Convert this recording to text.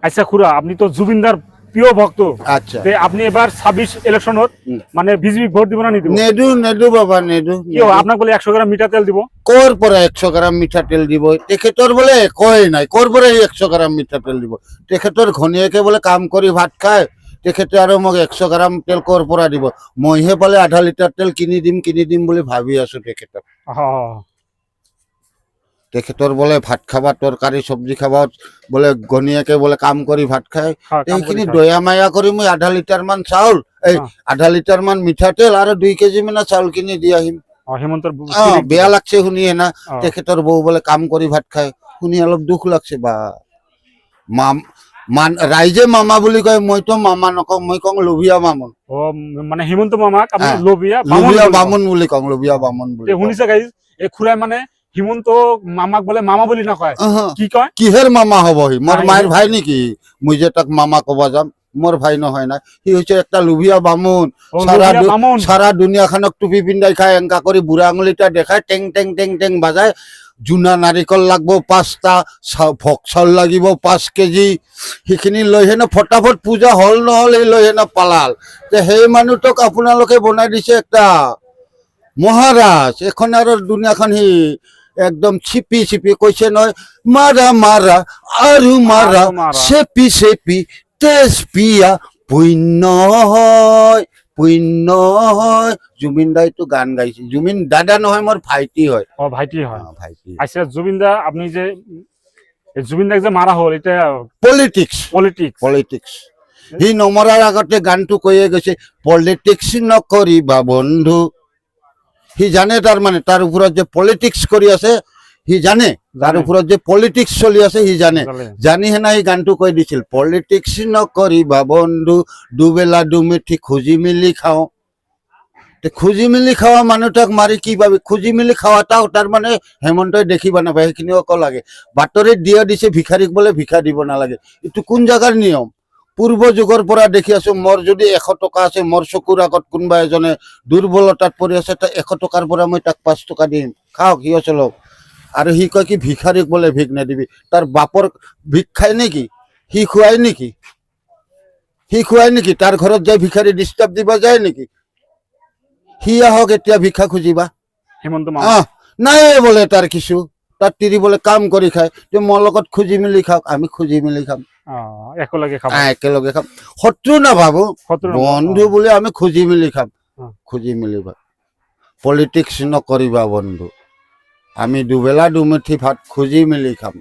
আচ্ছা খুড়া, আপনি তো জুবিনদার প্রিয় ভক্ত। আচ্ছা আপনি এবার 26 ইলেকশনত মানে বিজেপি ভোট দিব না নি দিব? নেদু বাবা নেদু। কিয় আপনাক বলে 100 গ্রাম মিঠা তেল দিব? কোর পরে 100 গ্রাম মিঠা তেল দিব? তেখেতৰ বলে কয় নাই কোৰ পৰে 100 গ্ৰাম মিঠা তেল দিব? তেখেতৰ ঘনীয়েকে বলে কাম কৰি ভাত খায়, তেখেতে আৰু মোক 100 গ্ৰাম তেল কোৰ পৰা দিব? মইহে বলে আধা লিটাৰ তেল কিনি দিম বুলি ভাবি আছো তেখেতক। তেখেতৰ বলে ভাত খাবা, তৰকাৰি সবজি খাবা, বলে ঘনীয়েকে বলে কাম কৰি ভাত খায়। এইখিনি দয়া মায়া কৰি মই আধা লিটাৰ মান চাউল, এই আধা লিটাৰ মান মিঠাতেল আৰু 2 কেজি মান চাউল কিনি দি আহিম। হেমন্তৰ বেয়া লাগছে শুনিয়ে না, তেখেতৰ বউ বলে কাম কৰি ভাত খায়, শুনি অলপ দুখ লাগছে। বা রাইজে মামা বুলি কয়, মইতো মামা নকওঁ, মই কওঁ লোভিয়া বামুণ। মানে হেমন্ত মামাক আপনি লোভিয়া বামুণ বুলি কওঁ, লোভিয়া বামুণ বুলি। শুনিছে গাইজ, এই খুড়াই মানে হিমন্ত মামাক বলে মামা বুলি নকয়, কি কয়? কিহের মামা হব সি? মোর মায়ের ভাই নেকি মুই যে তাক মামা কবা যাম? মোর ভাই নহয় না, সি হচ্ছে একটা লুভিয়া বামুণ। সারা দুনিয়াখানক টুপি পিন্ধাই খায়, এংকা করে বুড়া আঙুলিটা দেখায়, টেং টেং টেং টেং বাজায়। জুনা নারিকল লাগবো 5টা, ভোগ চাউল লাগিব 5 কেজি। সেইখিনি লৈ হেনে ফটাফট পূজা হল নহল সেই লৈ হেনে পালাল। সেই মানুহটোক আপোনালোকে বনাই দিছে একটা মহারাজ। এখন আৰু দুনিয়াখন সি একদম চিপি চিপি কৈছে নহয়, মাৰা মাৰা আৰু মাৰা, চেপি চেপি তেজ পিয়া পুণ্য হয়, পুণ্য হয়। জুবিন দাইতো গান গাইছে। জুবিন দাদা নহয়, মোৰ ভাইটি হয়। ভাইটি হয়, ভাইটি। আচ্ছা জুবিন দা, আপনি যে জুবিন দাক যে মারা হল, এটা পলিটিক্স পলিটিক্স পলিটিক্স। সি নমৰাৰ আগতে গানটো কৈয়ে গৈছে, পলিটিক্স নকৰিবা বন্ধু। সি জানে তাৰ মানে তাৰ ওপৰত যে পলিটিক্স কৰি আছে, সি জানে তাৰ ওপৰত যে পলিটিক্স চলি আছে, সি জানে। জানি হেনা সি গানটো কৈ দিছিল, পলিটিক্স নকৰিবা বন্ধু, দুবেলা দুমিঠি খুজি মেলি খাওঁ। খুজি মেলি খাওয়া মানুহটাক মাৰি কি ভাবি? খুজি মেলি খাওয়াটাও তাৰ মানে হেমন্তই দেখিব নাপায়, সেইখিনি অকল লাগে। বাতৰিত দিয়া দিছে ভিখাৰীক বোলে ভিক্ষা দিব নালাগে। এইটো কোন জাগাৰ নিয়ম? পূৰ্ব যুগৰ পৰা দেখি আছো। মোৰ যদি 100 টকা আছে, মোৰ চকুৰ আগত কোনোবা এজনে দুৰ্বলতাত পৰি আছে, 100 টকাৰ পৰা মই তাক 5 টকা দিম, খাওক সিও চলক। আৰু সি কয় কি ভিখাৰীক বোলে ভিক নিদিবি। তাৰ বাপৰ ভিক খায় নেকি? সি খুৱাই নেকি? সি খুৱাই নেকি? তাৰ ঘৰত যাই ভিখাৰী ডিষ্টাৰ্ব দিব যায় নেকি? সি আহক এতিয়া ভিক্ষা খুজিবা। হেমন্ত মামা নাই বোলে তাৰ কিছু, তাৰ তিৰি বলে কাম কৰি খায়। যে মোৰ লগত খুজি মেলি খাওক, আমি খুজি মেলি খাম, একেলগে খাম, একেলগে খাম। শত্রু নাভাবো, বন্ধু বুলি আমি খুজি মেলি খাম, খুজি মেলি খাম। পলিটিক্স নকৰিবা বন্ধু, আমি দুবেলা দুমুঠি ভাত খুজি মেলি খাম।